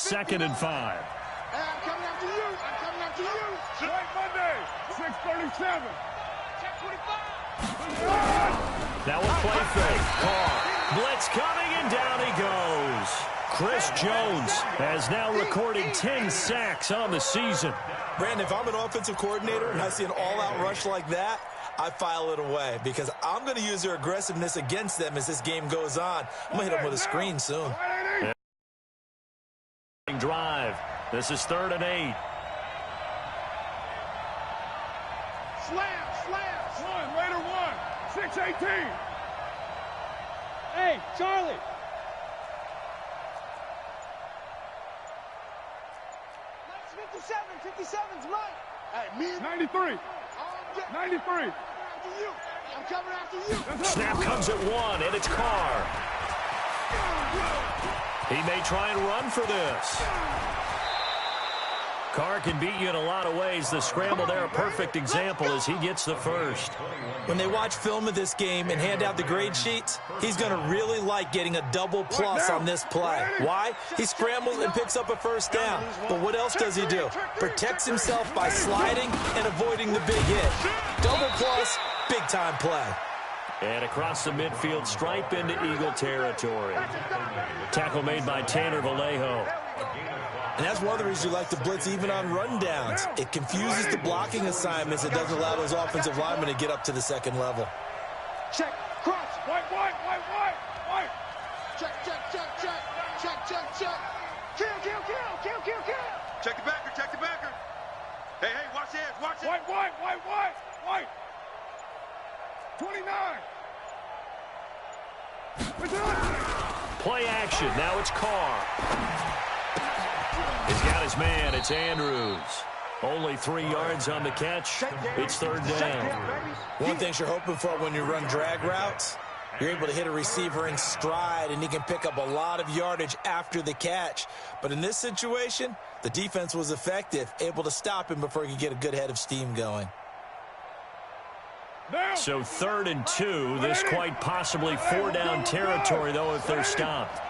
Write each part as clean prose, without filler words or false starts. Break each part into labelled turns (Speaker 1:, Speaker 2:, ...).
Speaker 1: 2nd and 5.
Speaker 2: Hey, I'm coming after you. I'm coming after you.
Speaker 3: Right Monday, 6:37.
Speaker 2: Check 25.
Speaker 1: Now a play fake. Carr. Blitz coming, and down he goes. Chris Jones has now recorded 10 sacks on the season.
Speaker 4: Brandon, if I'm an offensive coordinator and I see an all-out rush like that, I file it away because I'm going to use their aggressiveness against them as this game goes on. I'm going to hit them with a screen soon.
Speaker 1: Drive. This is 3rd and 8.
Speaker 3: Slam. Raider 1. 6:18.
Speaker 5: Hey, Charlie.
Speaker 2: That's 57's mine. Hey, me.
Speaker 3: 93. 93.
Speaker 2: I'm coming after you.
Speaker 1: Snap comes at 1, and it's Carr. He may try and run for this. Carr can beat you in a lot of ways. The scramble there, a perfect example as he gets the first.
Speaker 4: When they watch film of this game and hand out the grade sheets, he's going to really like getting a double plus on this play. Why? He scrambles and picks up a first down. But what else does he do? Protects himself by sliding and avoiding the big hit. Double plus, big-time play.
Speaker 1: And across the midfield stripe into Eagle territory. Tackle made by Tanner Vallejo.
Speaker 4: And that's one of the reasons you like to blitz even on rundowns. It confuses the blocking assignments. It doesn't allow those offensive linemen to get up to the second level.
Speaker 2: Check. Cross.
Speaker 3: White.
Speaker 2: Check. Kill.
Speaker 6: Check the backer. Hey, watch the edge.
Speaker 3: White. 29.
Speaker 1: Play action. Now it's Carr. He's got his man. It's Andrews. Only 3 yards on the catch. It's 3rd down.
Speaker 4: One thing you're hoping for when you run drag routes, you're able to hit a receiver in stride, and he can pick up a lot of yardage after the catch. But in this situation, the defense was effective, able to stop him before he could get a good head of steam going.
Speaker 1: So 3rd and 2. This quite possibly 4-down territory, though, if they're stopped.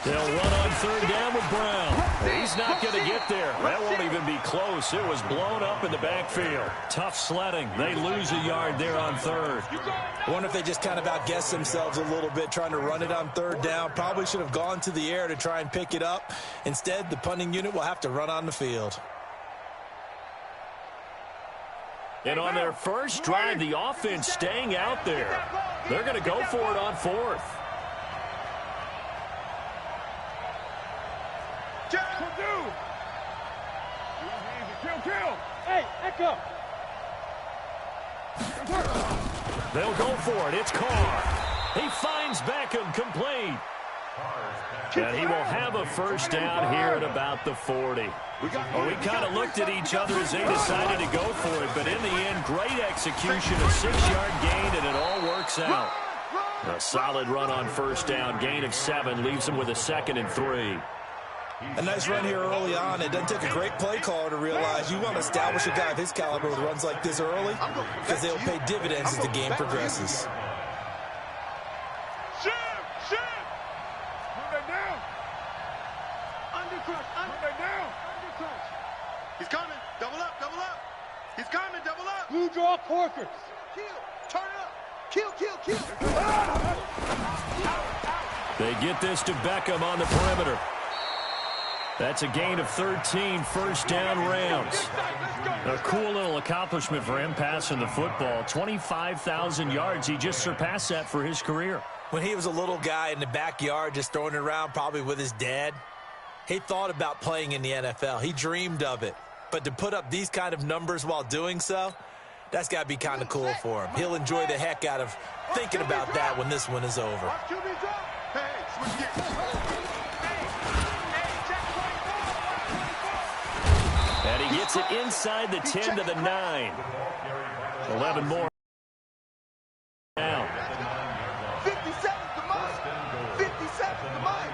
Speaker 1: They'll run on 3rd down with Brown. He's not going to get there. That won't even be close. It was blown up in the backfield. Tough sledding. They lose a yard there on 3rd.
Speaker 4: I wonder if they just kind of outguessed themselves a little bit trying to run it on 3rd down. Probably should have gone to the air to try and pick it up. Instead, the punting unit will have to run on the field.
Speaker 1: And on their first drive, the offense staying out there. They're going to go for it on 4th.
Speaker 3: Kill.
Speaker 5: Hey, Echo.
Speaker 1: They'll go for it. It's Carr. He finds Beckham complete. And he will have a first down here at about the 40. Well, we kind of looked at each other as they decided to go for it, but in the end, great execution, a 6-yard gain, and it all works out. A solid run on first down, gain of 7, leaves him with a 2nd and 3.
Speaker 4: A nice run here early on. It doesn't take a great play caller to realize you want to establish a guy of his caliber with runs like this early because they'll pay dividends as the game progresses.
Speaker 3: Move that down.
Speaker 6: He's coming. Double up. He's coming. Double up.
Speaker 5: Blue draw Corkers.
Speaker 2: Turn it up. Kill.
Speaker 1: They get this to Beckham on the perimeter. That's a gain of 13 first down rounds. A cool little accomplishment for him passing the football. 25,000 yards. He just surpassed that for his career.
Speaker 4: When he was a little guy in the backyard just throwing it around probably with his dad, he thought about playing in the NFL. He dreamed of it. But to put up these kind of numbers while doing so, that's got to be kind of cool for him. He'll enjoy the heck out of thinking about that when this one is over.
Speaker 1: And he gets it inside the 10 to the 9. 11 more now.
Speaker 2: 57's the mine. 57's the mine.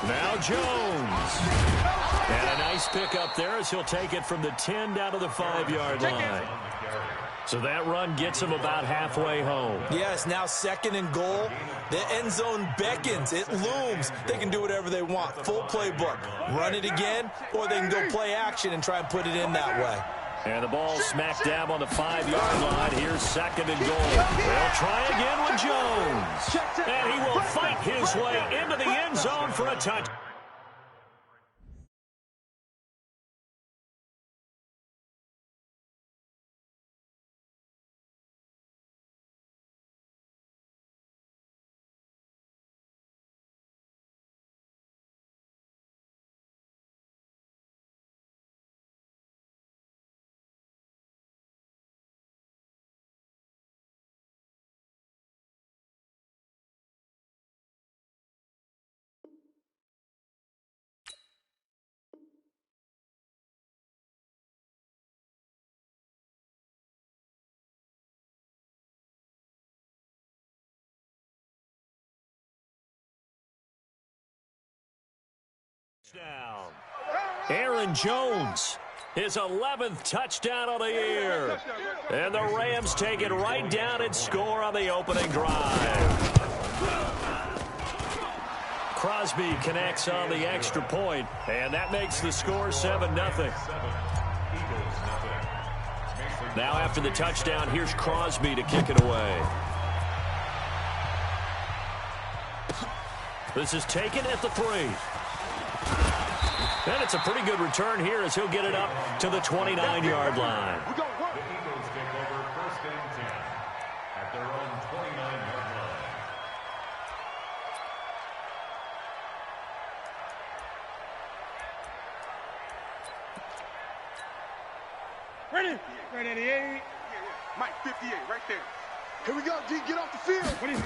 Speaker 1: Now Jones. And a nice pick up there as he'll take it from the 10 down to the 5-yard line. So that run gets him about halfway home.
Speaker 4: Yes, now 2nd and goal. The end zone beckons. It looms. They can do whatever they want. Full playbook. Run it again, or they can go play action and try and put it in that way.
Speaker 1: And the ball smack dab on the 5-yard line. Here's 2nd and goal. They'll try again with Jones. And he will fight his way into the end zone for a touchdown. Down. Aaron Jones, his 11th touchdown of the year. And the Rams take it right down and score on the opening drive. Crosby connects on the extra point, and that makes the score 7-0. Now after the touchdown, here's Crosby to kick it away. This is taken at the 3. And it's a pretty good return here as he'll get it up to the 29-yard line.
Speaker 6: The Eagles take over 1st and 10 at their own 29-yard line.
Speaker 3: Ready? Ready, 88.
Speaker 2: Mike, 58, right there. Here we go, D. Get off the field.
Speaker 3: What is it?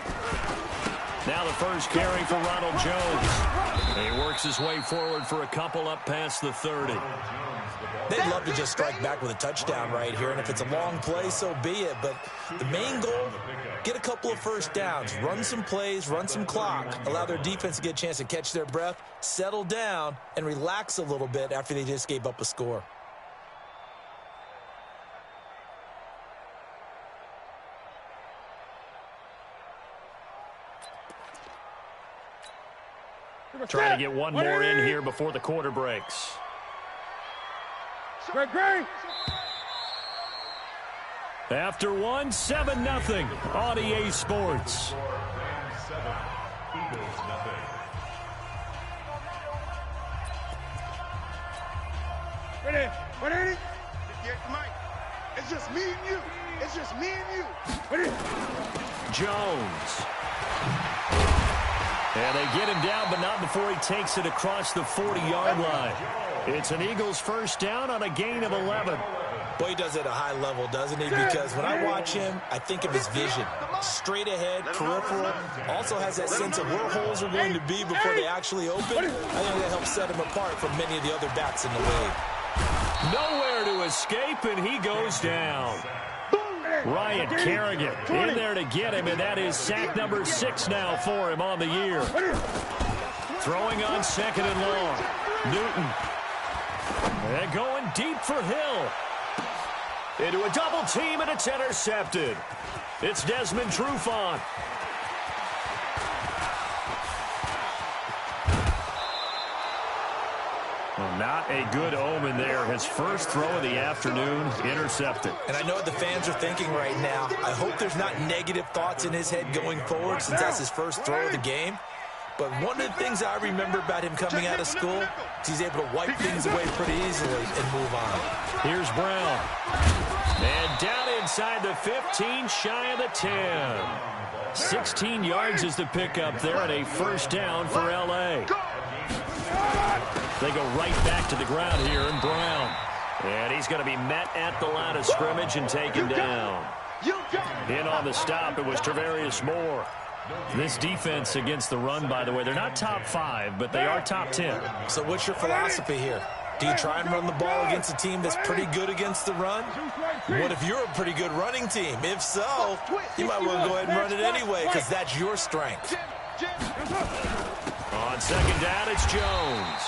Speaker 1: Now the first carry for Ronald Jones. He works his way forward for a couple up past the 30.
Speaker 4: They'd love to just strike back with a touchdown right here, and if it's a long play, so be it. But the main goal, get a couple of first downs, run some plays, run some clock, allow their defense to get a chance to catch their breath, settle down, and relax a little bit after they just gave up a score.
Speaker 1: Trying to get one more in here before the quarter breaks.
Speaker 3: Great.
Speaker 1: After one, 7-0 on EA Sports.
Speaker 3: Ready? 180.
Speaker 2: Mike, it's just me and you. It's just me and you.
Speaker 3: Ready?
Speaker 1: Jones. And they get him down, but not before he takes it across the 40-yard line. It's an Eagles first down on a gain of 11.
Speaker 4: Boy, he does it at a high level, doesn't he? Because when I watch him, I think of his vision. Straight ahead, peripheral. Also has that sense of where holes are going to be before they actually open. I think that helps set him apart from many of the other backs in the league.
Speaker 1: Nowhere to escape, and he goes down. Ryan Kerrigan in there to get him, and that is sack number 6 now for him on the year. Throwing on 2nd and long. Newton. And going deep for Hill. Into a double team, and it's intercepted. It's Desmond Trufant. Well, not a good omen there. His first throw of the afternoon, intercepted.
Speaker 4: And I know what the fans are thinking right now. I hope there's not negative thoughts in his head going forward since that's his first throw of the game. But one of the things I remember about him coming out of school is he's able to wipe things away pretty easily and move on.
Speaker 1: Here's Brown. And down inside the 15, shy of the 10. 16 yards is the pickup there, and a first down for L.A. They go right back to the ground here, and Brown. And he's going to be met at the line of scrimmage and taken down. In on the stop, it was Travarius Moore. This defense against the run, by the way, they're not top 5, but they are top 10.
Speaker 4: So what's your philosophy here? Do you try and run the ball against a team that's pretty good against the run? What if you're a pretty good running team? If so, you might want to go ahead and run it anyway because that's your strength.
Speaker 1: On second down, it's Jones.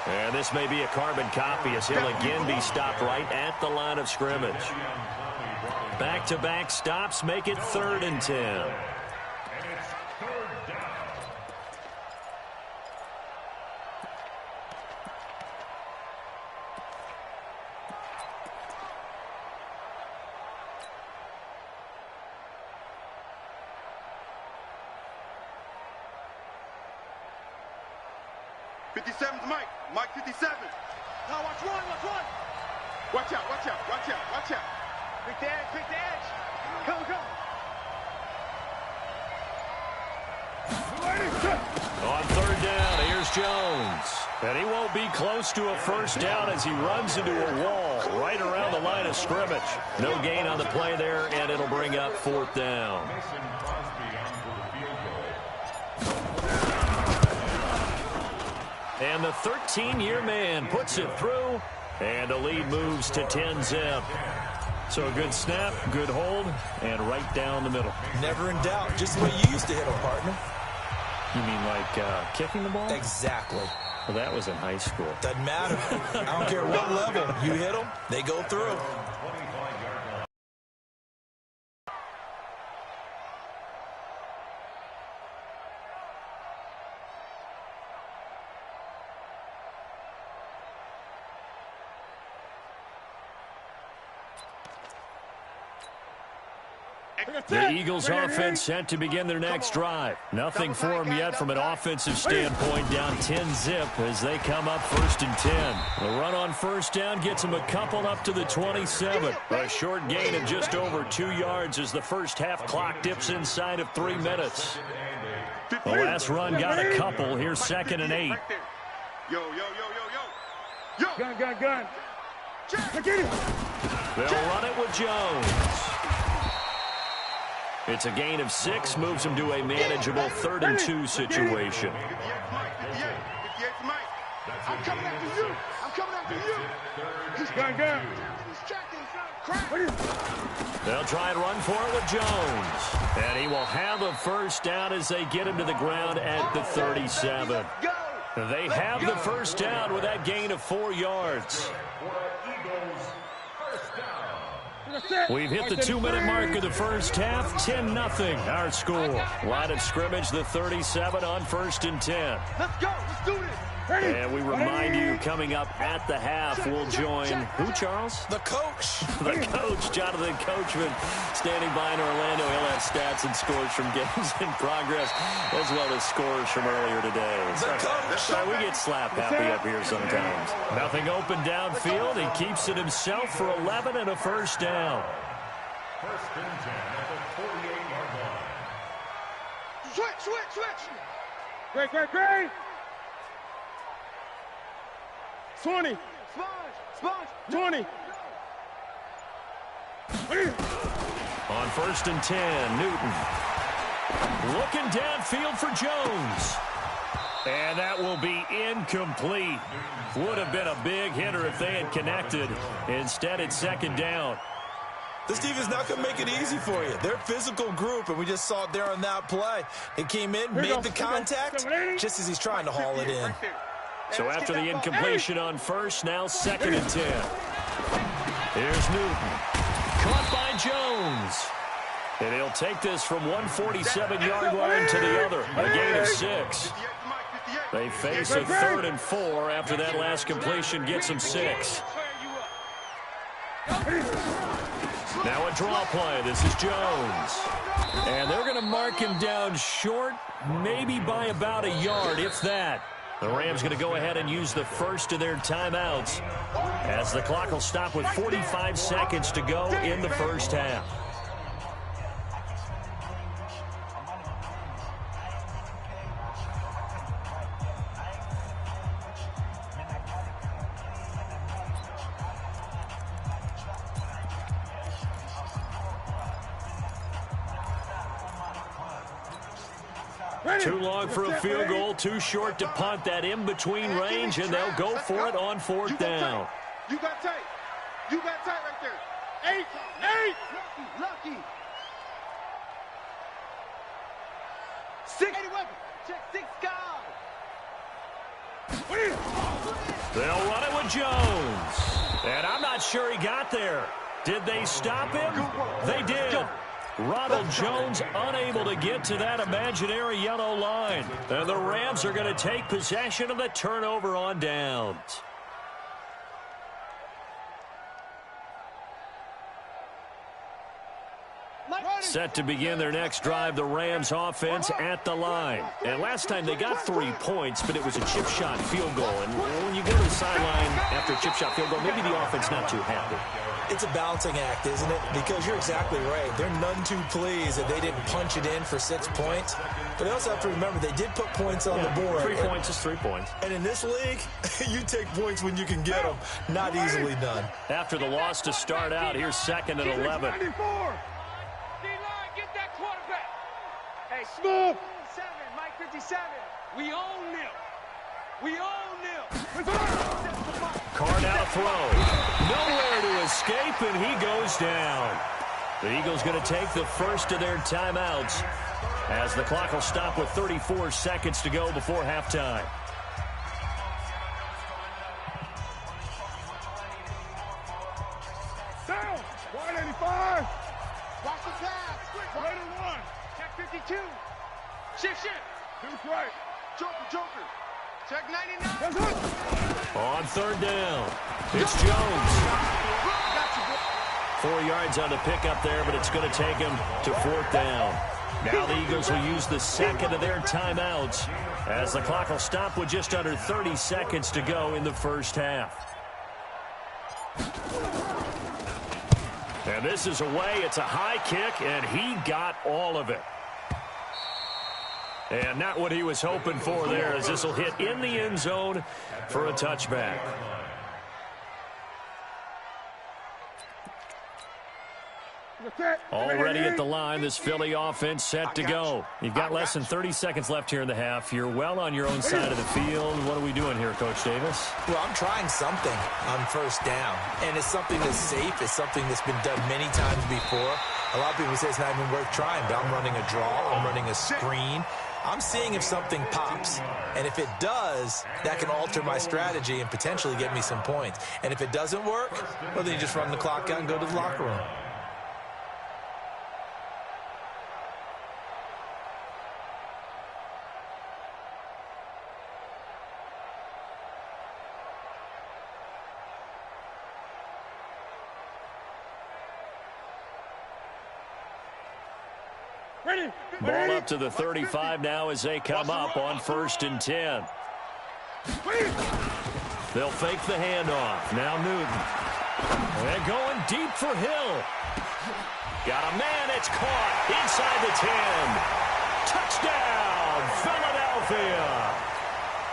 Speaker 1: And this may be a carbon copy as he'll again be stopped right at the line of scrimmage. Back-to-back stops make it 3rd and 10.
Speaker 6: And it's 3rd down.
Speaker 2: Mike 57.
Speaker 3: Now watch one.
Speaker 2: Watch out.
Speaker 3: Pick the edge. Go.
Speaker 1: On 3rd down, here's Jones. And he won't be close to a first down as he runs into a wall right around the line of scrimmage. No gain on the play there, and it'll bring up 4th down. And the 13-year man puts it through, and the lead moves to 10-zip. So a good snap, good hold, and right down the middle.
Speaker 4: Never in doubt. Just the way you used to hit them, partner.
Speaker 1: You mean like kicking the ball?
Speaker 4: Exactly.
Speaker 1: Well, that was in high school.
Speaker 4: Doesn't matter. I don't care what level. You hit them, they go through.
Speaker 1: The Eagles offense set to begin their next drive. Nothing for them yet from an offensive standpoint, down 10-zip as they come up 1st and 10. The run on 1st down gets them a couple up to the 27. A short gain of just over 2 yards as the first half clock dips inside of 3 minutes. The last run got a couple. Here's 2nd and 8.
Speaker 2: Yo.
Speaker 3: Gun. Look at it.
Speaker 1: They'll run it with Jones. It's a gain of 6, moves him to a manageable 3rd and 2 situation.
Speaker 2: 58's Mike. I'm coming after you.
Speaker 3: Gun.
Speaker 1: They'll try and run for it with Jones. And he will have a first down as they get him to the ground at the 37. They have the first down with that gain of 4 yards. We've hit the 2-minute mark of the first half. 10-0 our score. Line of scrimmage, the 37 on 1st and 10.
Speaker 3: Let's go. Let's do this.
Speaker 1: And we remind you, coming up at the half, we'll join who, Charles?
Speaker 4: The coach.
Speaker 1: The coach, Jonathan Coachman, standing by in Orlando. He'll have stats and scores from games in progress, as well as scores from earlier today.
Speaker 4: The coach.
Speaker 1: We get slap happy up here sometimes. Nothing open downfield. He keeps it himself for 11 and a first down.
Speaker 6: 1st and 10 at the 48-yard line.
Speaker 3: Switch. Great. 20. Sponge. 20.
Speaker 1: On 1st and 10, Newton. Looking downfield for Jones. And that will be incomplete. Would have been a big hitter if they had connected. Instead, it's 2nd down.
Speaker 4: This defense not going to make it easy for you. They're a physical group, and we just saw it there on that play. It came in, made the contact, just as he's trying to haul it in.
Speaker 1: So after the incompletion on 1st, now 2nd and 10. Here's Newton. Caught by Jones. And he'll take this from 147-yard line to the other. A gain of 6. They face a 3rd and 4 after that last completion gets them 6. Now a draw play. This is Jones. And they're going to mark him down short, maybe by about a yard, if that. The Rams going to go ahead and use the first of their timeouts as the clock will stop with 45 seconds to go in the first half. Too long for a field goal, too short to punt. That in-between range, and they'll go for it on 4th down.
Speaker 2: You got tight right there. 8.
Speaker 3: Lucky.
Speaker 2: 6.
Speaker 3: Check 6 guys.
Speaker 1: They'll run it with Jones. And I'm not sure he got there. Did they stop him? They did. Ronald Jones unable to get to that imaginary yellow line. And the Rams are going to take possession of the turnover on downs. Set to begin their next drive, the Rams offense at the line. And last time they got 3 points, but it was a chip shot field goal. And when you go to the sideline after a chip shot field goal, maybe the offense not too happy.
Speaker 4: It's a balancing act, isn't it? Because you're exactly right. They're none too pleased that they didn't punch it in for 6 points. But they also have to remember they did put points on the board.
Speaker 1: 3 points is 3 points.
Speaker 4: And in this league, you take points when you can get them. Not easily done.
Speaker 1: After the loss to start out, here's 2nd and 11.
Speaker 3: Hey, Smith. 7, Mike 57. We own them. We own them.
Speaker 1: Card out throw. Nowhere to escape, and he goes down. The Eagles going to take the first of their timeouts as the clock will stop with 34 seconds to go before halftime.
Speaker 2: Down. 185. Watch the pass. Right and 1.
Speaker 3: Check 52. Shift.
Speaker 2: Deuce right.
Speaker 3: Joker. Check 99.
Speaker 2: That's it.
Speaker 1: On 3rd down, it's Jones. 4 yards on the pickup there, but it's going to take him to 4th down. Now the Eagles will use the second of their timeouts as the clock will stop with just under 30 seconds to go in the first half. And this is away. It's a high kick, and he got all of it. And not what he was hoping for there, as this will hit in the end zone for a touchback. Already at the line, this Philly offense set to go. You've got less than 30 seconds left here in the half. You're well on your own side of the field. What are we doing here, Coach Davis?
Speaker 4: Well, I'm trying something on 1st down, and it's something that's safe. It's something that's been done many times before. A lot of people say it's not even worth trying, but I'm running a draw. I'm running a screen. I'm seeing if something pops, and if it does, that can alter my strategy and potentially get me some points. And if it doesn't work, well, then you just run the clock out and go to the locker room.
Speaker 1: Ball up to the 35 now as they come up on 1st and 10. They'll fake the handoff. Now Newton. They're going deep for Hill. Got a man. It's caught inside the 10. Touchdown, Philadelphia.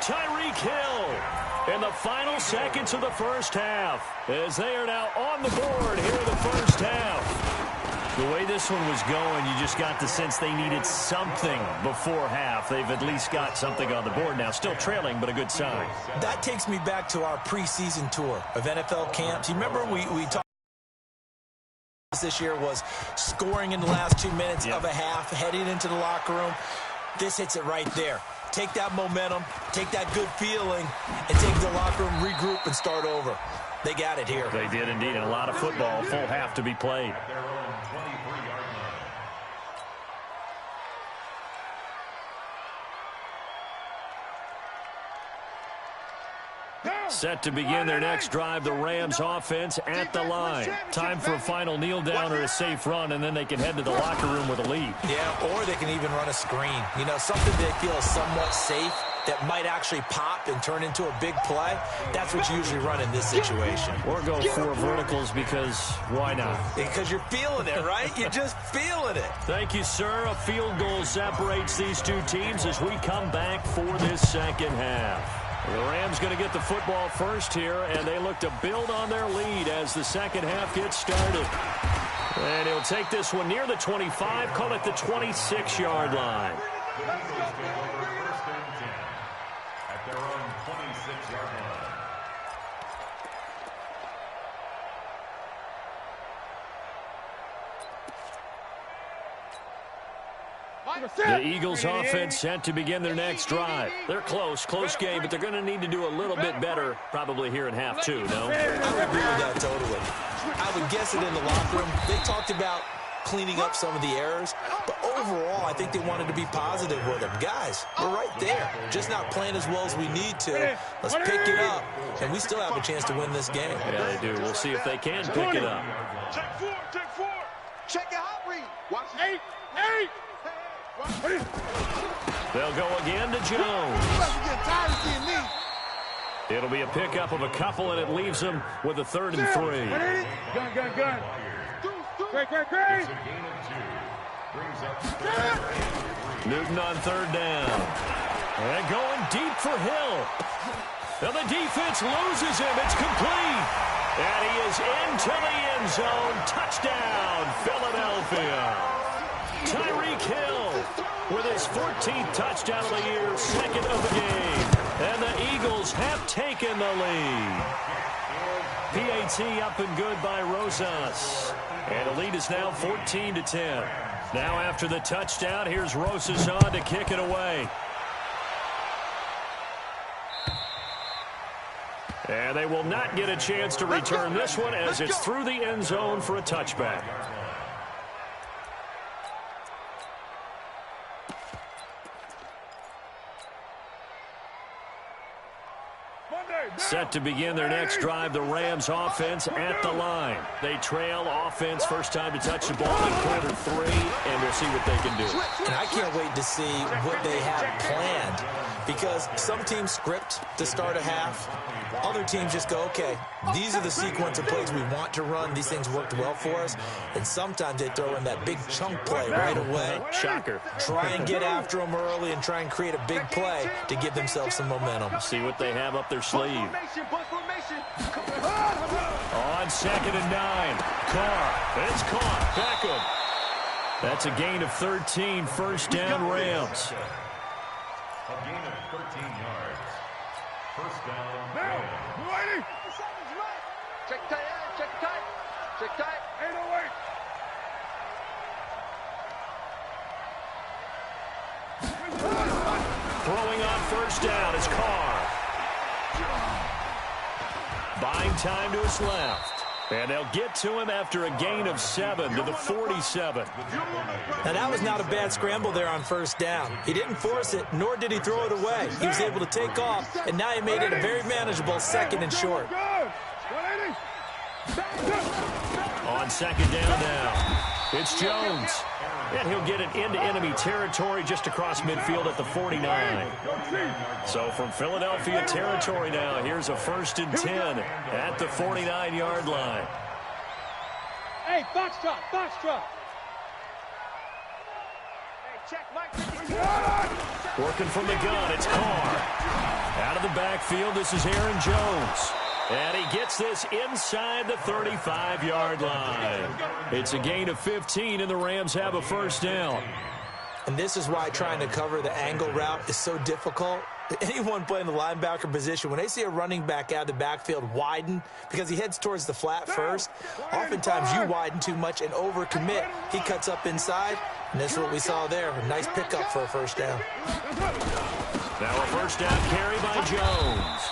Speaker 1: Tyreek Hill in the final seconds of the first half as they are now on the board here in the first half. The way this one was going, you just got the sense they needed something before half. They've at least got something on the board now. Still trailing, but a good sign.
Speaker 4: That takes me back to our preseason tour of NFL camps. You remember we talked this year was scoring in the last 2 minutes of a half, heading into the locker room. This hits it right there. Take that momentum, take that good feeling, and take the locker room, regroup, and start over. They got it here.
Speaker 1: They did indeed, and a lot of football, full half to be played. Set to begin their next drive, the Rams offense at the line. Time for a final kneel down or a safe run, and then they can head to the locker room with a lead.
Speaker 4: Yeah, or they can even run a screen. You know, something they feel is somewhat safe that might actually pop and turn into a big play. That's what you usually run in this situation.
Speaker 1: Or go 4 verticals because why not?
Speaker 4: Because you're feeling it, right? You're just feeling it.
Speaker 1: Thank you, sir. A field goal separates these two teams as we come back for this second half. The Rams going to get the football first here, and they look to build on their lead as the second half gets started. And he'll take this one near the 25, call it the 26-yard line.
Speaker 6: At their own 26-yard line.
Speaker 1: The Eagles offense set to begin their next drive. They're close game, but they're going to need to do a little bit better probably here in half two, no?
Speaker 4: I would agree with that totally. I would guess it in the locker room. They talked about cleaning up some of the errors, but overall, I think they wanted to be positive with them. Guys, we're right there. Just not playing as well as we need to. Let's pick it up, and we still have a chance to win this game.
Speaker 1: Yeah, they do. We'll see if they can pick it up.
Speaker 2: Check four. Check your hot read. Watch 8.
Speaker 1: They'll go again to Jones. It'll be a pickup of a couple, and it leaves them with a 3rd and 3.
Speaker 5: Gun. Great.
Speaker 1: Newton on 3rd down. And going deep for Hill. Now the defense loses him. It's complete. And he is into the end zone. Touchdown, Philadelphia. Tyreek Hill with his 14th touchdown of the year, 2nd of the game. And the Eagles have taken the lead. PAT up and good by Rosas. And the lead is now 14-10. Now after the touchdown, here's Rosas on to kick it away. And they will not get a chance to return this one as it's through the end zone for a touchback. Set to begin their next drive, the Rams offense at the line. They trail offense, first time to touch the ball in quarter 3, and we'll see what they can do.
Speaker 4: And I can't wait to see what they have planned, because some teams script to start a half. Other teams just go, okay, these are the sequence of plays we want to run. These things worked well for us. And sometimes they throw in that big chunk play right away.
Speaker 1: Shocker.
Speaker 4: Try and get after them early and try and create a big play to give themselves some momentum.
Speaker 1: See what they have up their sleeve. On 2nd and 9. Carr. It's caught. Beckham. That's a gain of 13. First down, Rams.
Speaker 6: A gain of 13 yards. First down, Rams.
Speaker 3: Check tight.
Speaker 5: 808.
Speaker 1: Throwing on first down is Carr. Buying time to his left. And they'll get to him after a gain of 7 to the 47.
Speaker 4: Now, that was not a bad scramble there on first down. He didn't force it, nor did he throw it away. He was able to take off, and now he made it a very manageable 2nd and short.
Speaker 1: On 2nd down now, it's Jones. And he'll get it into enemy territory just across midfield at the 49. So from Philadelphia territory now, here's a 1st and 10 at the 49-yard line.
Speaker 5: Hey, box drop.
Speaker 3: Hey, check Mike 57.
Speaker 1: Working from the gun, it's Carr. Out of the backfield, this is Aaron Jones. And he gets this inside the 35-yard line. It's a gain of 15, and the Rams have a first down.
Speaker 4: And this is why trying to cover the angle route is so difficult. Anyone playing the linebacker position, when they see a running back out of the backfield widen, because he heads towards the flat first, oftentimes you widen too much and overcommit. He cuts up inside, and that's what we saw there. A nice pickup for a first down.
Speaker 1: Now a first down carry by Jones.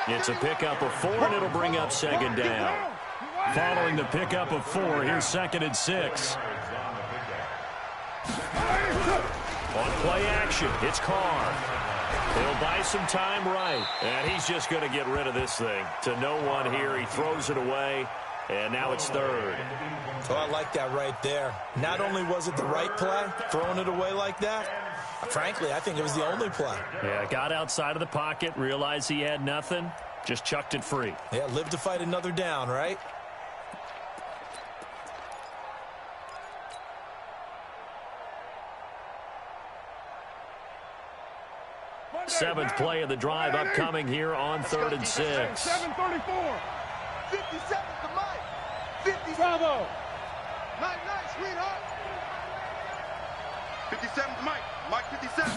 Speaker 1: It's a pickup of 4, and it'll bring up 2nd down. Following the pickup of 4, here's 2nd and 6. On play action, it's Carr. He'll buy some time right, and he's just going to get rid of this thing. To no one here, he throws it away, and now it's 3rd.
Speaker 4: Oh, I like that right there. Not only was it the right play, throwing it away like that, frankly, I think it was the only play.
Speaker 1: Yeah, got outside of the pocket, realized he had nothing, just chucked it free.
Speaker 4: Yeah, live to fight another down, right?
Speaker 1: Seventh play of the drive upcoming here on 3rd and 6.
Speaker 5: 734.
Speaker 2: 57 to Mike. 57.
Speaker 5: Bravo.
Speaker 2: Night, sweetheart. 57 to Mike. Mike 57.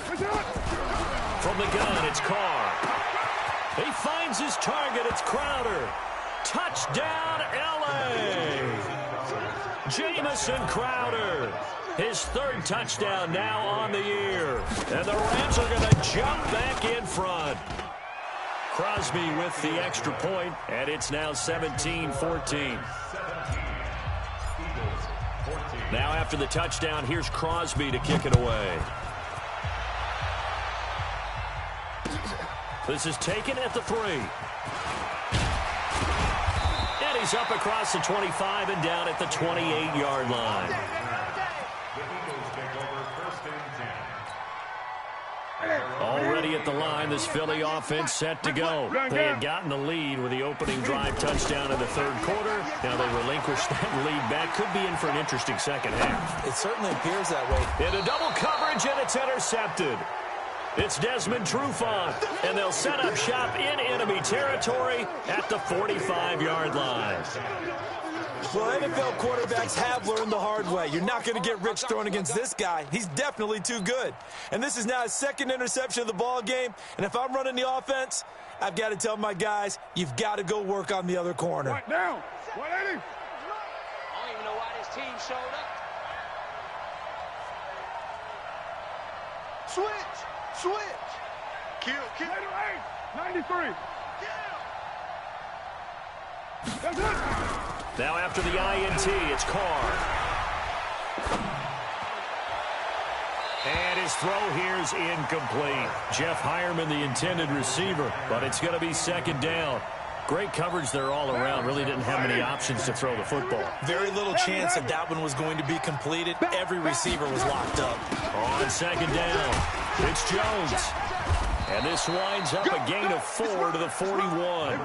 Speaker 1: From the gun, it's Carr. He finds his target. It's Crowder. Touchdown, L.A. Jamison Crowder. His third touchdown now on the year. And the Rams are going to jump back in front. Crosby with the extra point, and it's now 17-14. Now after the touchdown, here's Crosby to kick it away. This is taken at the 3. And he's up across the 25 and down at the 28-yard line. Already at the line, this Philly offense set to go. They had gotten the lead with the opening drive touchdown in the third quarter. Now they relinquished that lead back. Could be in for an interesting second half.
Speaker 4: It certainly appears that way.
Speaker 1: Into double coverage, and it's intercepted. It's Desmond Trufant, and they'll set up shop in enemy territory at the 45-yard line.
Speaker 4: Well, NFL quarterbacks have learned the hard way. You're not going to get rich throwing against this guy. He's definitely too good. And this is now his second interception of the ball game. And if I'm running the offense, I've got to tell my guys, you've got to go work on the other corner.
Speaker 5: Right now, 180.
Speaker 3: I don't even know why this team showed up.
Speaker 2: Switch. Kill.
Speaker 5: 93. That's it.
Speaker 1: Now after the INT, it's Carr. And his throw here's incomplete. Jeff Hireman, the intended receiver, but it's going to be second down. Great coverage there all around. Really didn't have many options to throw the football.
Speaker 4: Very little chance that that one was going to be completed. Every receiver was locked up.
Speaker 1: On second down, it's Jones. And this winds up a gain of 4 to the 41.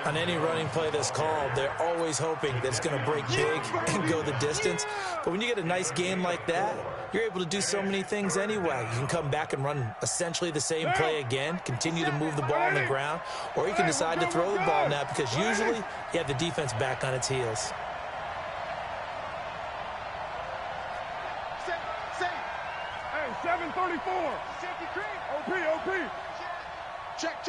Speaker 4: On any running play that's called, they're always hoping that it's going to break big and go the distance. But when you get a nice gain like that, you're able to do so many things anyway. You can come back and run essentially the same play again, continue to move the ball on the ground, or you can decide to throw the ball now because usually you have the defense back on its heels.
Speaker 5: Hey, 734. OP. Check.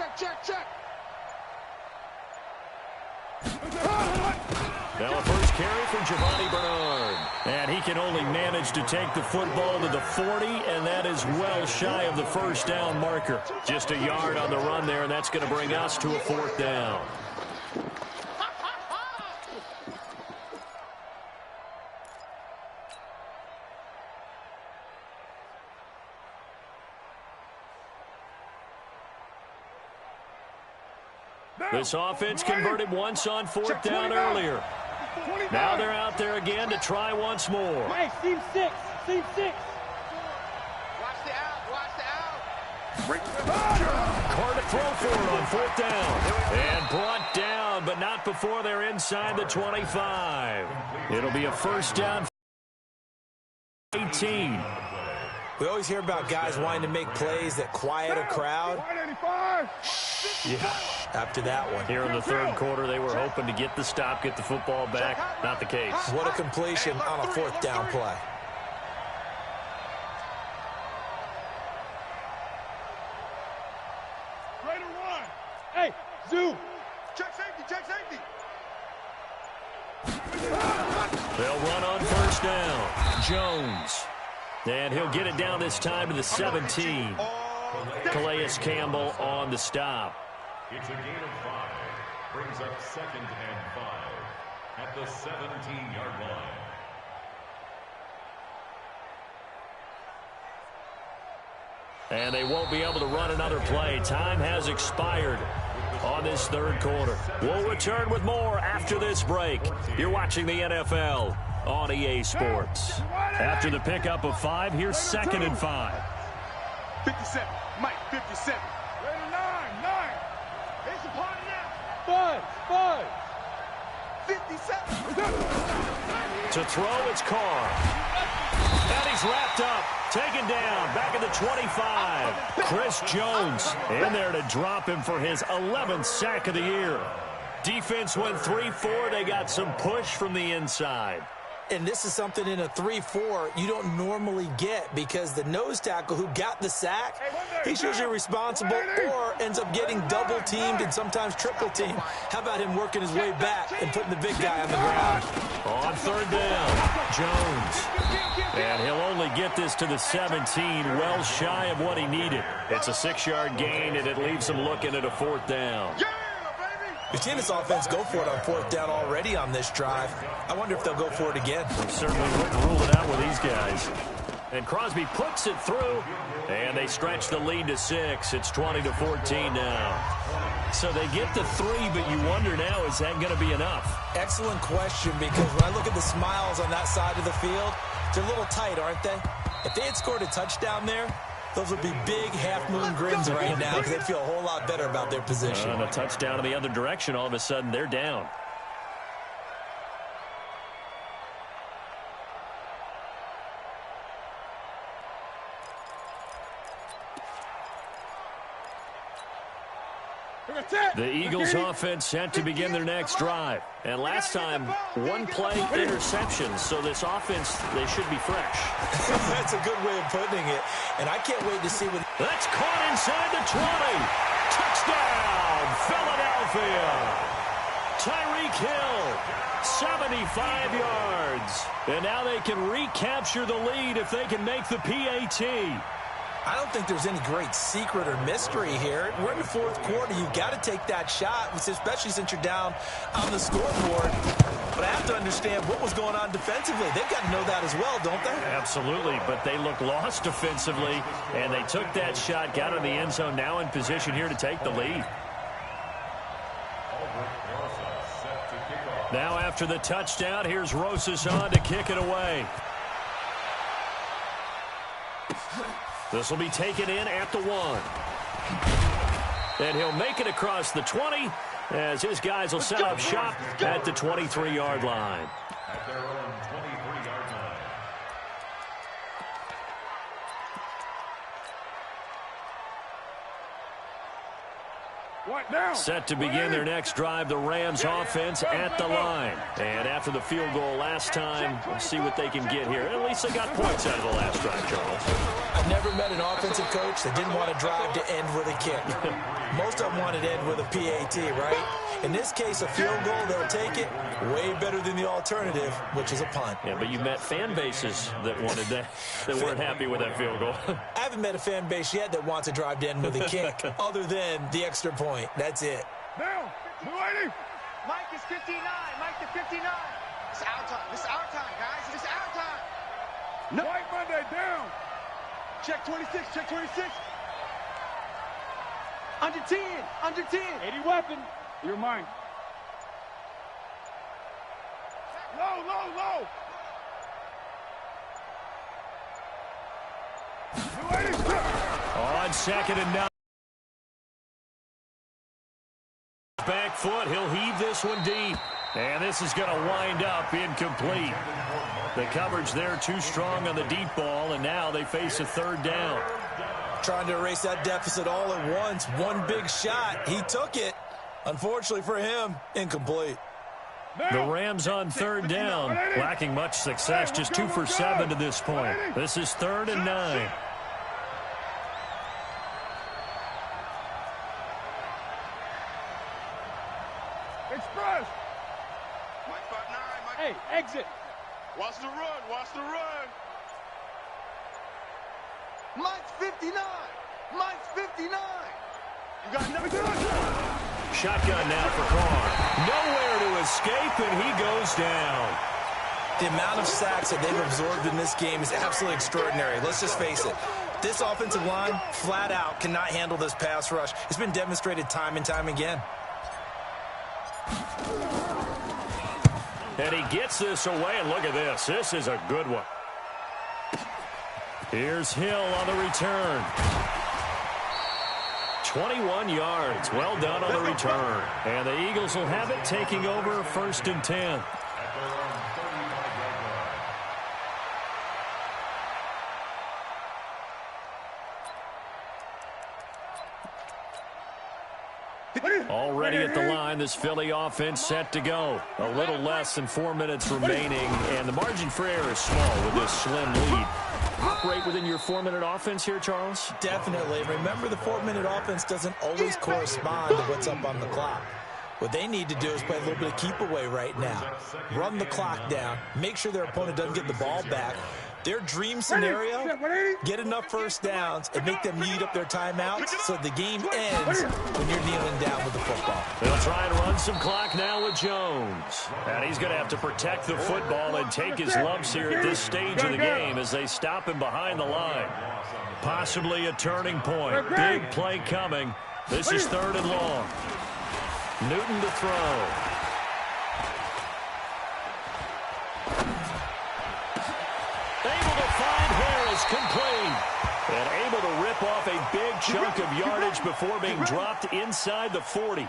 Speaker 1: Now a first carry for Giovanni Bernard. And he can only manage to take the football to the 40, and that is well shy of the first down marker. Just a yard on the run there, and that's going to bring us to a 4th down. This offense converted once on 4th down earlier. Now they're out there again to try once more.
Speaker 5: Hey, team 6.
Speaker 3: Watch the out.
Speaker 1: Carr to throw for it on 4th down. And brought down, but not before they're inside the 25. It'll be a first down. 18.
Speaker 4: We always hear about guys wanting to make plays that quiet a crowd.
Speaker 5: 185.
Speaker 4: Yeah, after that one.
Speaker 1: Here in the third quarter, they were hoping to get the stop, get the football back. Not the case.
Speaker 4: What a completion on a 4th down play.
Speaker 5: Raider 1. Hey, Zoo.
Speaker 2: Check safety.
Speaker 1: They'll run on first down. Jones. And he'll get it down this time to the 17. Calais Campbell on the stop.
Speaker 6: It's a gain of 5. Brings up 2nd and 5 at the 17-yard line.
Speaker 1: And they won't be able to run another play. Time has expired on this third quarter. We'll return with more after this break. You're watching the NFL on EA Sports. After the pickup of 5, here's 2nd and 5.
Speaker 2: 57. Mike, 57.
Speaker 5: Raider 9.
Speaker 2: It's a party now.
Speaker 5: 5.
Speaker 2: 57.
Speaker 1: To throw, it's Carr. And he's wrapped up. Taken down. Back at the 25. Chris Jones in there to drop him for his 11th sack of the year. Defense went 3-4. They got some push from the inside.
Speaker 4: And this is something in a 3-4 you don't normally get because the nose tackle who got the sack, he's usually responsible or ends up getting double-teamed and sometimes triple-teamed. How about him working his way back and putting the big guy on the ground?
Speaker 1: On third down, Jones. And he'll only get this to the 17, well shy of what he needed. It's a 6-yard gain, and it leaves him looking at a fourth down.
Speaker 4: We've seen this offense go for it on fourth down already on this drive. I wonder if they'll go for it again.
Speaker 1: Certainly wouldn't rule it out with these guys. And Crosby puts it through, and they stretch the lead to 6. It's 20-14 now. So they get to 3, but you wonder now, is that going to be enough?
Speaker 4: Excellent question, because when I look at the smiles on that side of the field, they're a little tight, aren't they? If they had scored a touchdown there, those would be big half-moon grins right now because they'd feel a whole lot better about their position.
Speaker 1: And a touchdown in the other direction, all of a sudden they're down. The Eagles offense set to begin their next drive. And last time, one play interception. So this offense, they should be fresh.
Speaker 4: That's a good way of putting it. And I can't wait to see what...
Speaker 1: That's caught inside the 20. Touchdown, Philadelphia. Tyreek Hill, 75 yards. And now they can recapture the lead if they can make the PAT.
Speaker 4: I don't think there's any great secret or mystery here. We're in the fourth quarter. You've got to take that shot, especially since you're down on the scoreboard. But I have to understand what was going on defensively. They've got to know that as well, don't they?
Speaker 1: Absolutely, but they look lost defensively, and they took that shot, got in the end zone, now in position here to take the lead. Now after the touchdown, here's Rosas on to kick it away. This will be taken in at the 1. And he'll make it across the 20 as his guys will set up shop at the 23-yard line.
Speaker 6: At their own 23-yard line.
Speaker 1: Set to begin their next drive, the Rams offense at the line. And after the field goal last time, we'll see what they can get here. At least they got points out of the last drive, Charles.
Speaker 4: I've never met an offensive coach that didn't want to drive to end with a kick. Most of them wanted to end with a PAT, right? In this case, a field goal, they'll take it. Way better than the alternative, which is a punt.
Speaker 1: Yeah, but you met fan bases that wanted that, that weren't happy with that field goal.
Speaker 4: I haven't met a fan base yet that wants to drive to end with a kick, other than the extra point. That's it.
Speaker 5: Down. Blue 80.
Speaker 3: Mike is 59. Mike to 59. It's our time. This is our time, guys. This is our time.
Speaker 5: No. White Monday down.
Speaker 3: Check 26. Check 26. Under 10. Under 10.
Speaker 5: 80 weapon. You're mine. Low, low, low. Blue 80.
Speaker 1: On 2nd and 9. Back foot, he'll heave this one deep. And this is going to wind up incomplete. The coverage there too strong on the deep ball, and now they face a third down.
Speaker 4: Trying to erase that deficit all at once. One big shot. He took it. Unfortunately for him, incomplete.
Speaker 1: The Rams on third down, lacking much success, just 2 for 7 to this point. This is 3rd and 9.
Speaker 5: Express.
Speaker 2: Mike 5-9, Mike.
Speaker 5: Hey, exit.
Speaker 2: Watch the run. Watch the run.
Speaker 3: Mike's 59. Mike's 59.
Speaker 2: You got nothing.
Speaker 1: Shotgun now for Carr. Nowhere to escape, and he goes down.
Speaker 4: The amount of sacks that they've absorbed in this game is absolutely extraordinary. Let's just face it. This offensive line, flat out, cannot handle this pass rush. It's been demonstrated time and time again.
Speaker 1: And he gets this away, and look at this. This is a good one. Here's Hill on the return. 21 yards. Well done on the return. And the Eagles will have it, taking over 1st and 10. Already at the line, this Philly offense set to go. A little less than 4 minutes remaining, and the margin for error is small with this slim lead. Operate within your 4-minute offense here, Charles?
Speaker 4: Definitely. Remember, the 4-minute offense doesn't always correspond to what's up on the clock. What they need to do is play a little bit of keep away right now. Run the clock down. Make sure their opponent doesn't get the ball back. Their dream scenario, get enough first downs and make them eat up their timeouts so the game ends when you're kneeling down with the football.
Speaker 1: They'll try and run some clock now with Jones. And he's going to have to protect the football and take his lumps here at this stage of the game as they stop him behind the line. Possibly a turning point. Big play coming. This is 3rd and long. Newton to throw. Able to find Harris, complete. And able to rip off a big chunk of yardage before being dropped inside the 40.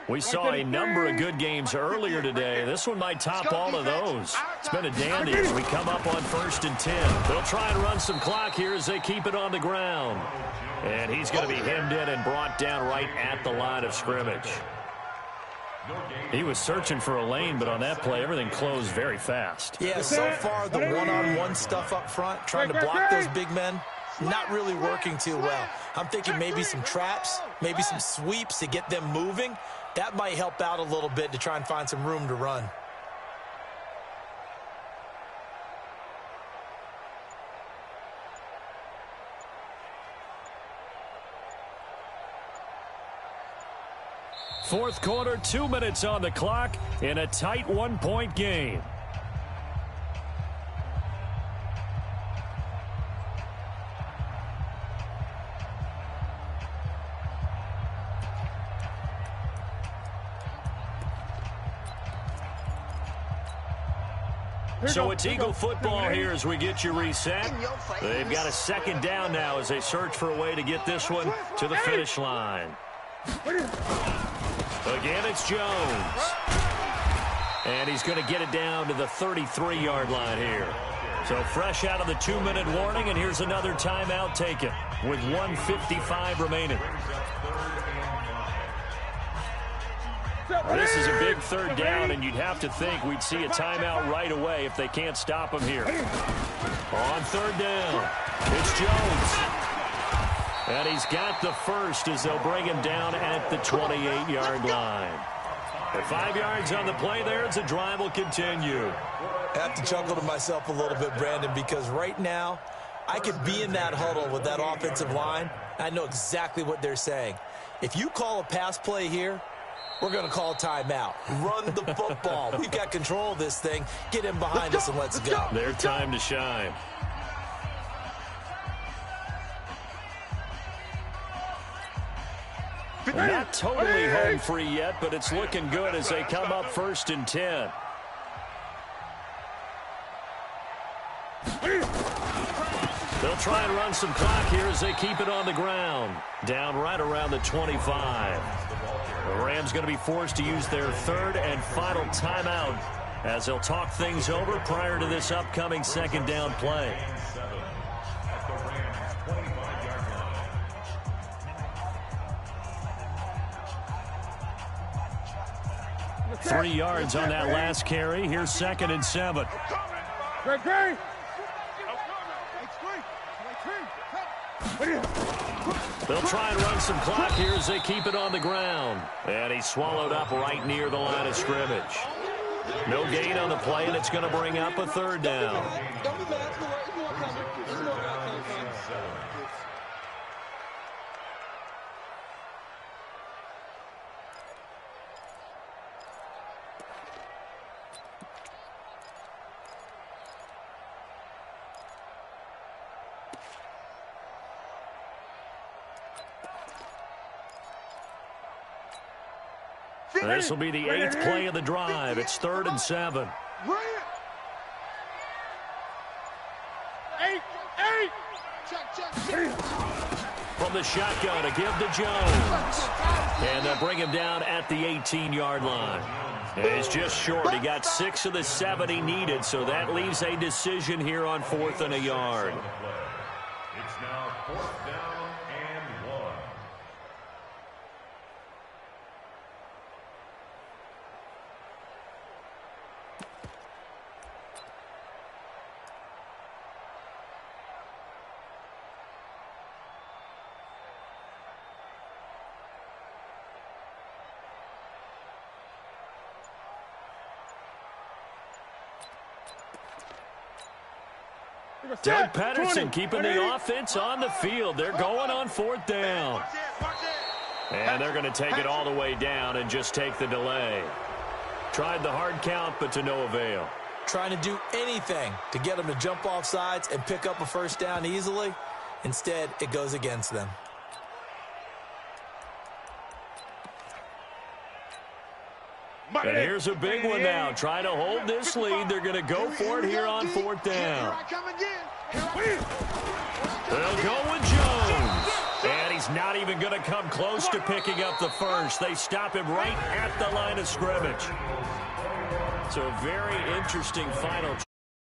Speaker 1: We saw a number of good games earlier today. This one might top all of those. It's been a dandy as we come up on 1st and 10. They'll try and run some clock here as they keep it on the ground. And he's going to be hemmed in and brought down right at the line of scrimmage. He was searching for a lane, but on that play, everything closed very fast.
Speaker 4: Yeah, so far, the one-on-one stuff up front, trying to block those big men, not really working too well. I'm thinking maybe some traps, maybe some sweeps to get them moving. That might help out a little bit to try and find some room to run.
Speaker 1: Fourth quarter, 2 minutes on the clock in a tight 1-point game. So it's Eagle football here as we get you reset. They've got a 2nd down now as they search for a way to get this one to the finish line. Again, it's Jones. And he's going to get it down to the 33-yard line here. So fresh out of the 2-minute warning, and here's another timeout taken with 1:55 remaining. This is a big 3rd down, and you'd have to think we'd see a timeout right away if they can't stop him here. On 3rd down, it's Jones. And he's got the first as they'll bring him down at the 28-yard line. The 5 yards on the play there as the drive will continue.
Speaker 4: I have to chuckle to myself a little bit, Brandon, because right now I could be in that huddle with that offensive line. I know exactly what they're saying. If you call a pass play here, we're going to call a timeout. Run the football. We've got control of this thing. Get in behind us and let's go.
Speaker 1: Their time to shine. Not totally home free yet, but it's looking good as they come up 1st and 10. They'll try and run some clock here as they keep it on the ground. Down right around the 25. The Rams going to be forced to use their 3rd and final timeout as they'll talk things over prior to this upcoming 2nd down play. 3 yards on that last carry. Here's 2nd and 7. They'll try and run some clock here as they keep it on the ground. And he's swallowed up right near the line of scrimmage. No gain on the play, and it's going to bring up a 3rd down. This will be the 8th play of the drive. It's 3rd and 7. From the shotgun, a give to Jones. And they'll bring him down at the 18-yard line. And he's just short. He got 6 of the 7 he needed, so that leaves a decision here on 4th and a yard.
Speaker 6: It's now 4th down and 1.
Speaker 1: Doug Patterson keeping the offense on the field. They're going on 4th down. And they're going to take it all the way down and just take the delay. Tried the hard count, but to no avail.
Speaker 4: Trying to do anything to get them to jump off sides and pick up a first down easily. Instead, it goes against them.
Speaker 1: And here's a big one now. Trying to hold this lead. They're going to go for it here on 4th down. They'll go with Jones. And he's not even going to come close to picking up the first. They stop him right at the line of scrimmage. So a very interesting final.